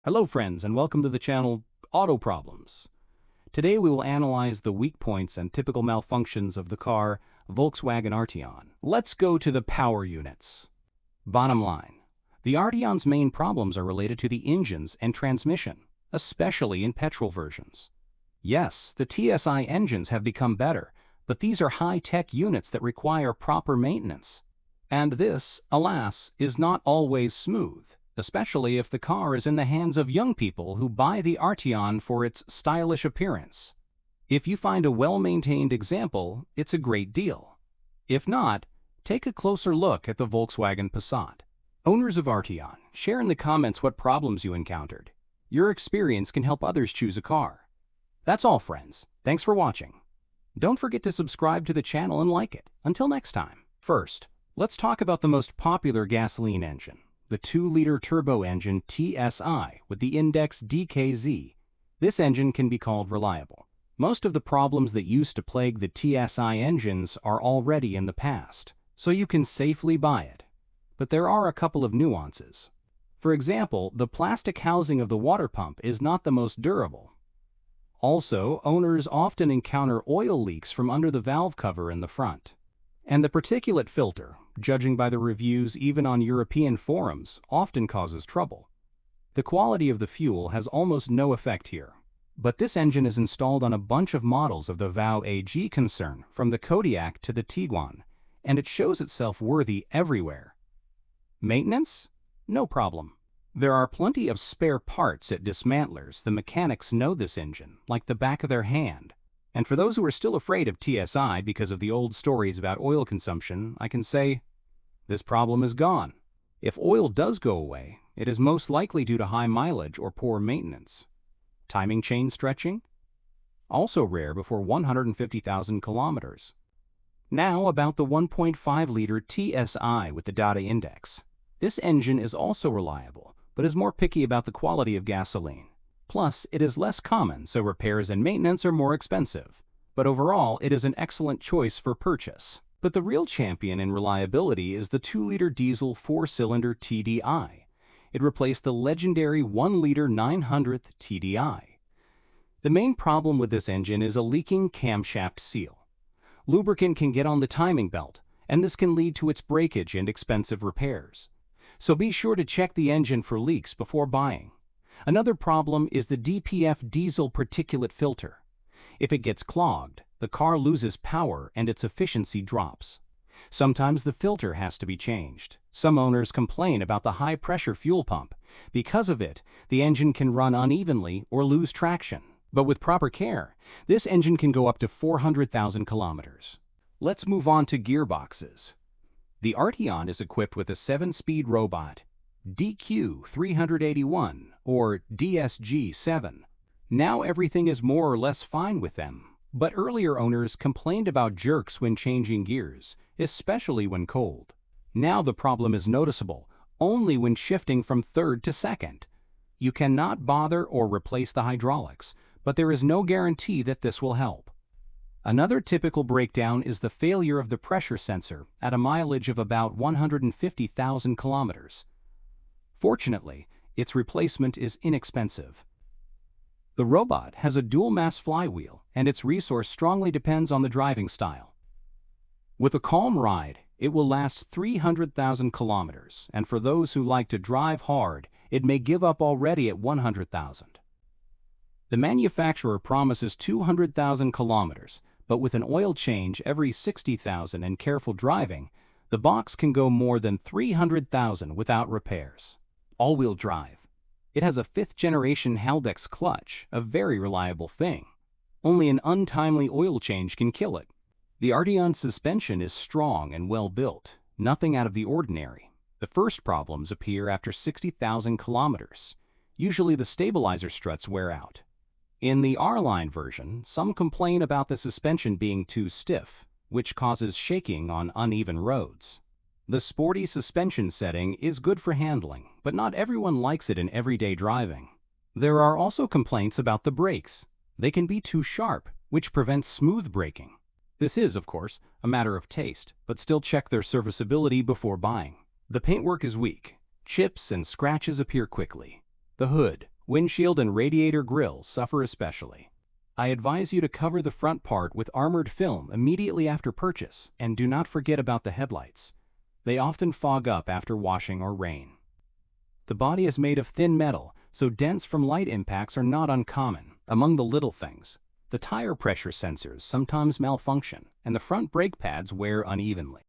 Hello friends and welcome to the channel Auto Problems. Today we will analyze the weak points and typical malfunctions of the car Volkswagen Arteon. Let's go to the power units. Bottom line, the Arteon's main problems are related to the engines and transmission, especially in petrol versions. Yes, the TSI engines have become better, but these are high-tech units that require proper maintenance. And this, alas, is not always smooth, especially if the car is in the hands of young people who buy the Arteon for its stylish appearance. If you find a well-maintained example, it's a great deal. If not, take a closer look at the Volkswagen Passat. Owners of Arteon, share in the comments what problems you encountered. Your experience can help others choose a car. That's all, friends. Thanks for watching. Don't forget to subscribe to the channel and like it. Until next time. First, let's talk about the most popular gasoline engine, the 2-liter turbo engine TSI with the index DKZ. This engine can be called reliable. Most of the problems that used to plague the TSI engines are already in the past, so you can safely buy it. But there are a couple of nuances. For example, the plastic housing of the water pump is not the most durable. Also, owners often encounter oil leaks from under the valve cover in the front. And the particulate filter, judging by the reviews even on European forums, often causes trouble. The quality of the fuel has almost no effect here. But this engine is installed on a bunch of models of the VW AG concern, from the Kodiaq to the Tiguan, and it shows itself worthy everywhere. Maintenance? No problem. There are plenty of spare parts at dismantlers. The mechanics know this engine like the back of their hand. And for those who are still afraid of TSI because of the old stories about oil consumption, I can say, this problem is gone. If oil does go away, it is most likely due to high mileage or poor maintenance. Timing chain stretching? Also rare before 150,000 kilometers. Now about the 1.5-liter TSI with the data index. This engine is also reliable, but is more picky about the quality of gasoline. Plus, it is less common, so repairs and maintenance are more expensive. But overall, it is an excellent choice for purchase. But the real champion in reliability is the 2-liter diesel 4-cylinder TDI. It replaced the legendary 1-liter 900th TDI. The main problem with this engine is a leaking camshaft seal. Lubricant can get on the timing belt, and this can lead to its breakage and expensive repairs. So be sure to check the engine for leaks before buying. Another problem is the DPF diesel particulate filter. If it gets clogged, the car loses power and its efficiency drops. Sometimes the filter has to be changed. Some owners complain about the high-pressure fuel pump. Because of it, the engine can run unevenly or lose traction. But with proper care, this engine can go up to 400,000 kilometers. Let's move on to gearboxes. The Arteon is equipped with a 7-speed robot, DQ381 or DSG7. Now everything is more or less fine with them, but earlier owners complained about jerks when changing gears, especially when cold. Now the problem is noticeable only when shifting from third to second. You cannot bother or replace the hydraulics, but there is no guarantee that this will help. Another typical breakdown is the failure of the pressure sensor at a mileage of about 150,000 kilometers. Fortunately, its replacement is inexpensive. The robot has a dual-mass flywheel, and its resource strongly depends on the driving style. With a calm ride, it will last 300,000 kilometers, and for those who like to drive hard, it may give up already at 100,000. The manufacturer promises 200,000 kilometers, but with an oil change every 60,000 and careful driving, the box can go more than 300,000 without repairs. All-wheel drive. It has a 5th-generation Haldex clutch, a very reliable thing. Only an untimely oil change can kill it. The Arteon suspension is strong and well-built, nothing out of the ordinary. The first problems appear after 60,000 kilometers. Usually the stabilizer struts wear out. In the R-Line version, some complain about the suspension being too stiff, which causes shaking on uneven roads. The sporty suspension setting is good for handling, but not everyone likes it in everyday driving. There are also complaints about the brakes. They can be too sharp, which prevents smooth braking. This is, of course, a matter of taste, but still check their serviceability before buying. The paintwork is weak. Chips and scratches appear quickly. The hood, Windshield and radiator grills suffer especially. I advise you to cover the front part with armored film immediately after purchase, and do not forget about the headlights. They often fog up after washing or rain. The body is made of thin metal, so dents from light impacts are not uncommon. Among the little things, the tire pressure sensors sometimes malfunction, and the front brake pads wear unevenly.